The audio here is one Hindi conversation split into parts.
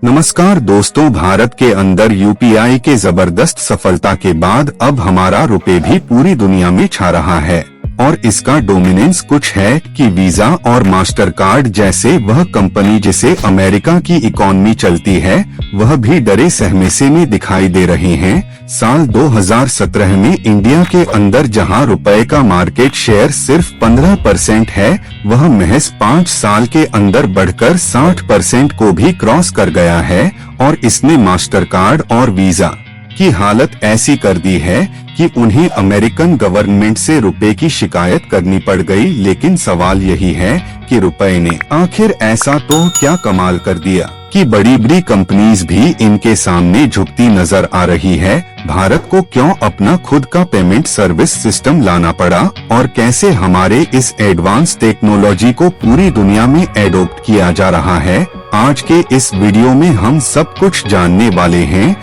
नमस्कार दोस्तों, भारत के अंदर यूपीआई के जबरदस्त सफलता के बाद अब हमारा रुपए भी पूरी दुनिया में छा रहा है और इसका डोमिनेंस कुछ है कि वीजा और मास्टर कार्ड जैसे वह कंपनी जिसे अमेरिका की इकोनॉमी चलती है वह भी डरे सहमे से में दिखाई दे रहे हैं। साल 2017 में इंडिया के अंदर जहां रुपए का मार्केट शेयर सिर्फ 15% है, वह महज 5 साल के अंदर बढ़कर 60% को भी क्रॉस कर गया है और इसने मास्टर कार्ड और वीजा की हालत ऐसी कर दी है कि उन्हें अमेरिकन गवर्नमेंट से रुपए की शिकायत करनी पड़ गई। लेकिन सवाल यही है कि रुपए ने आखिर ऐसा तो क्या कमाल कर दिया कि बड़ी बड़ी कंपनीज भी इनके सामने झुकती नजर आ रही है। भारत को क्यों अपना खुद का पेमेंट सर्विस सिस्टम लाना पड़ा और कैसे हमारे इस एडवांस टेक्नोलॉजी को पूरी दुनिया में एडॉप्ट किया जा रहा है, आज के इस वीडियो में हम सब कुछ जानने वाले हैं।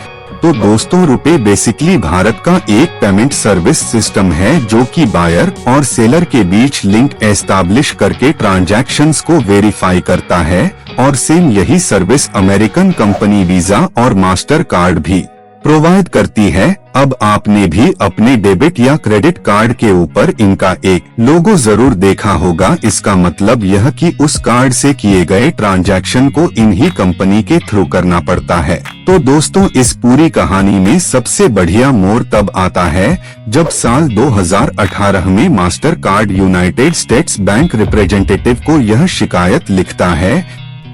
तो दोस्तों, रुपए बेसिकली भारत का एक पेमेंट सर्विस सिस्टम है जो कि बायर और सेलर के बीच लिंक एस्टैब्लिश करके ट्रांजैक्शंस को वेरीफाई करता है और सेम यही सर्विस अमेरिकन कंपनी वीजा और मास्टर कार्ड भी प्रोवाइड करती है। अब आपने भी अपने डेबिट या क्रेडिट कार्ड के ऊपर इनका एक लोगो जरूर देखा होगा। इसका मतलब यह कि उस कार्ड से किए गए ट्रांजैक्शन को इन्हीं कंपनी के थ्रू करना पड़ता है। तो दोस्तों, इस पूरी कहानी में सबसे बढ़िया मोड़ तब आता है जब साल 2018 में master card United states bank representative को यह शिकायत लिखता है।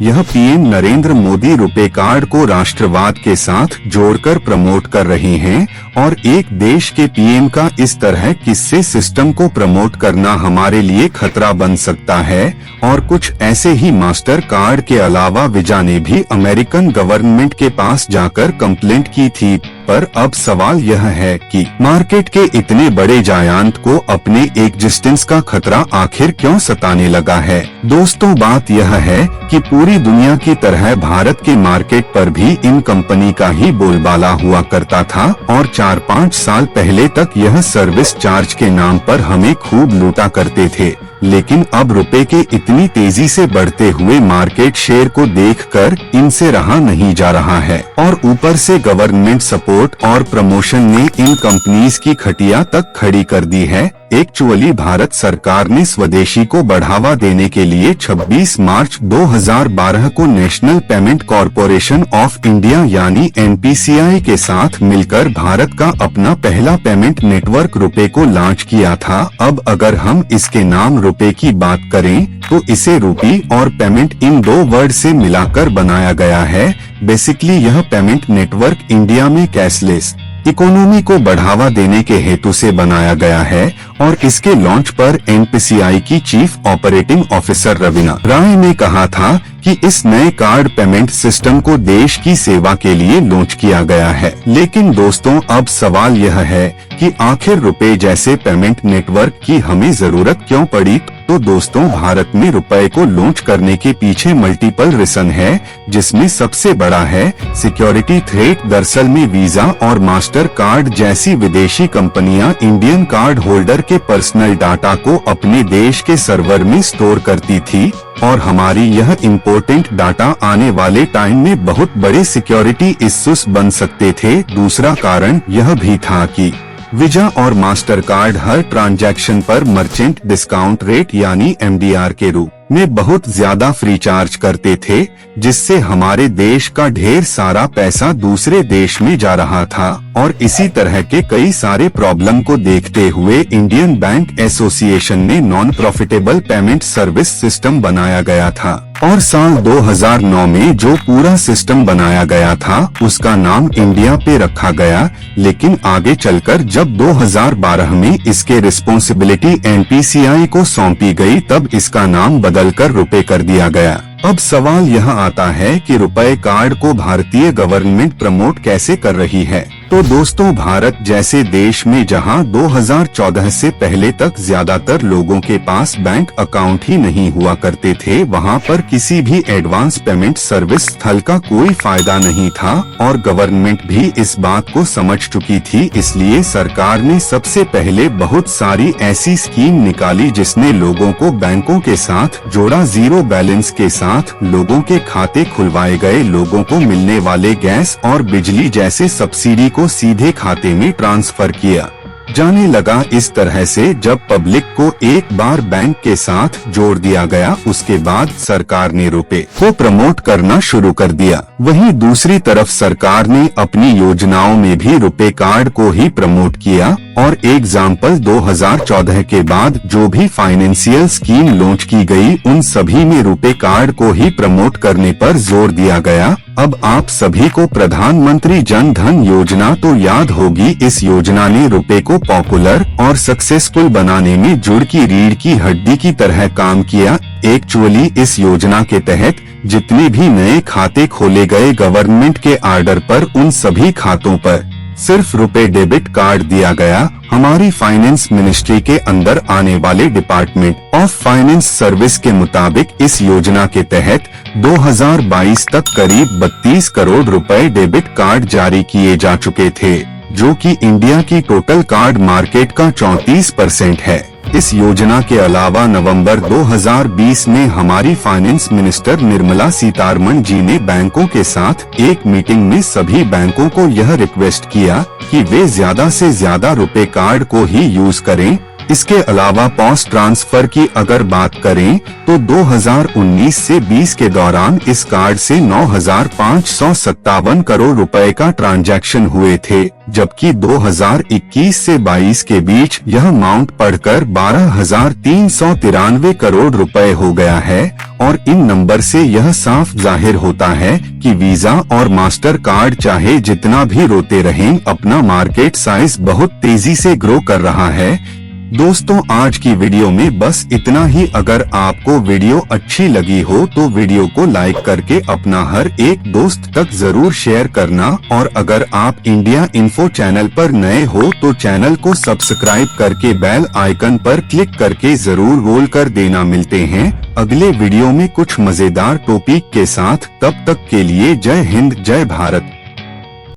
यह पीएम नरेंद्र मोदी रुपे कार्ड को राष्ट्रवाद के साथ जोड़कर प्रमोट कर रहे हैं और एक देश के पीएम का इस तरह किससे सिस्टम को प्रमोट करना हमारे लिए खतरा बन सकता है। और कुछ ऐसे ही मास्टर कार्ड के अलावा वीजा ने भी अमेरिकन गवर्नमेंट के पास जाकर कंप्लेंट की थी। पर अब सवाल यह है कि मार्केट के इतने बड़े जायंट को अपने एग्जिस्टेंस का खतरा आखिर क्यों सताने लगा है। दोस्तों, बात यह है कि पूरी दुनिया की तरह भारत के मार्केट पर भी इन कंपनी का ही बोलबाला हुआ करता था और 4-5 साल पहले तक यह सर्विस चार्ज के नाम पर हमें खूब लूटा करते थे। लेकिन अब रुपए के इतनी तेजी से बढ़ते हुए मार्केट शेयर को देखकर इनसे रहा नहीं जा रहा है और ऊपर से गवर्नमेंट सपोर्ट और प्रमोशन ने इन कंपनीज की खटिया तक खड़ी कर दी है। एक्चुअली भारत सरकार ने स्वदेशी को बढ़ावा देने के लिए 26 मार्च 2012 को national payment corporation of India यानी NPCI के साथ मिलकर भारत का अपना पहला पेमेंट नेटवर्क रुपे को लॉन्च किया था। अब अगर हम इसके नाम रुपे की बात करें तो इसे रूपी और पेमेंट इन दो वर्ड से मिलाकर बनाया गया है। बेसिकली यह पेमेंट नेटवर्क इंडिया में कैशलेस इकोनॉमी को बढ़ावा देने के हेतु से बनाया गया है और इसके लॉन्च पर NPCI की चीफ ऑपरेटिंग ऑफिसर रवीना राय ने कहा था कि इस नए कार्ड पेमेंट सिस्टम को देश की सेवा के लिए लॉन्च किया गया है। लेकिन दोस्तों, अब सवाल यह है कि आखिर रुपए जैसे पेमेंट नेटवर्क की हमें जरूरत क्यों पड़ी। तो दोस्तों, भारत में रुपए को लॉन्च करने के पीछे मल्टीपल रीजन है, जिसमें सबसे बड़ा है सिक्योरिटी थ्रेट। दरअसल में वीजा और मास्टर कार्ड जैसी विदेशी कंपनियां इंडियन कार्ड होल्डर के पर्सनल डाटा को अपने देश के सर्वर में स्टोर करती थी और हमारी यह इम्पोर्टेंट डाटा आने वाले टाइम में बहुत बड़े सिक्योरिटी इश्यूज बन सकते थे। दूसरा कारण यह भी था कि वीजा और मास्टर कार्ड हर ट्रांजैक्शन पर मर्चेंट डिस्काउंट रेट यानी MDR के रूप में बहुत ज्यादा फ्री चार्ज करते थे, जिससे हमारे देश का ढेर सारा पैसा दूसरे देश में जा रहा था। और इसी तरह के कई सारे प्रॉब्लम को देखते हुए इंडियन बैंक एसोसिएशन ने non profitable payment service system बनाया गया था और साल 2009 में जो पूरा सिस्टम बनाया गया था उसका नाम इंडिया पे रखा गया। लेकिन आगे चलकर जब 2012 में इसके रिस्पॉन्सिबिलिटी NPCI को सौंपी गई, तब इसका नाम बदलकर रुपे कर दिया गया। अब सवाल यह आता है कि रुपए कार्ड को भारतीय गवर्नमेंट प्रमोट कैसे कर रही है। तो दोस्तों, भारत जैसे देश में जहां 2014 से पहले तक ज्यादातर लोगों के पास बैंक अकाउंट ही नहीं हुआ करते थे, वहां पर किसी भी एडवांस पेमेंट सर्विस स्थल का कोई फायदा नहीं था और गवर्नमेंट भी इस बात को समझ चुकी थी। इसलिए सरकार ने सबसे पहले बहुत सारी ऐसी स्कीम निकाली जिसने लोगों को बैंकों के साथ जोड़ा। जीरो बैलेंस के साथ लोगों के खाते खुलवाए गए, लोगों को मिलने वाले गैस और बिजली जैसे सब्सिडी को सीधे खाते में ट्रांसफर किया जाने लगा। इस तरह से जब पब्लिक को एक बार बैंक के साथ जोड़ दिया गया, उसके बाद सरकार ने रुपए को प्रमोट करना शुरू कर दिया। वहीं दूसरी तरफ सरकार ने अपनी योजनाओं में भी रुपए कार्ड को ही प्रमोट किया और एग्जाम्पल 2014 के बाद जो भी फाइनेंशियल स्कीम लॉन्च की गई, उन सभी में रुपए कार्ड को ही प्रमोट करने पर जोर दिया गया। अब आप सभी को प्रधानमंत्री जन धन योजना तो याद होगी। इस योजना ने रुपए को पॉपुलर और सक्सेसफुल बनाने में जुड़ की रीढ़ की हड्डी की तरह काम किया। एक्चुअली इस योजना के तहत जितने भी नए खाते खोले गए गवर्नमेंट के आर्डर पर, उन सभी खातों पर सिर्फ रुपए डेबिट कार्ड दिया गया। हमारी फाइनेंस मिनिस्ट्री के अंदर आने वाले डिपार्टमेंट ऑफ फाइनेंस सर्विस के मुताबिक इस योजना के तहत 2022 तक करीब 32 करोड़ रुपए डेबिट कार्ड जारी किए जा चुके थे, जो कि इंडिया की टोटल कार्ड मार्केट का 34% है। इस योजना के अलावा नवंबर 2020 में हमारी फाइनेंस मिनिस्टर निर्मला सीतारमण जी ने बैंकों के साथ एक मीटिंग में सभी बैंकों को यह रिक्वेस्ट किया कि वे ज्यादा से ज्यादा रुपए कार्ड को ही यूज करें। इसके अलावा पॉस ट्रांसफर की अगर बात करें तो 2019 से 20 के दौरान इस कार्ड से 9,557 करोड़ रुपए का ट्रांजैक्शन हुए थे, जबकि 2021 से 22 के बीच यह अमाउंट बढ़कर 12,393 करोड़ रुपए हो गया है। और इन नंबर से यह साफ जाहिर होता है कि वीजा और मास्टर कार्ड चाहे जितना भी रोते रहें, अपना मार्केट साइज बहुत तेजी से ग्रो कर रहा है। दोस्तों, आज की वीडियो में बस इतना ही। अगर आपको वीडियो अच्छी लगी हो तो वीडियो को लाइक करके अपना हर एक दोस्त तक जरूर शेयर करना, और अगर आप इंडिया इन्फो चैनल पर नए हो तो चैनल को सब्सक्राइब करके बेल आइकन पर क्लिक करके जरूर रोल कर देना। मिलते हैं अगले वीडियो में कुछ मजेदार टॉपिक के साथ। तब तक के लिए जय हिंद, जय भारत।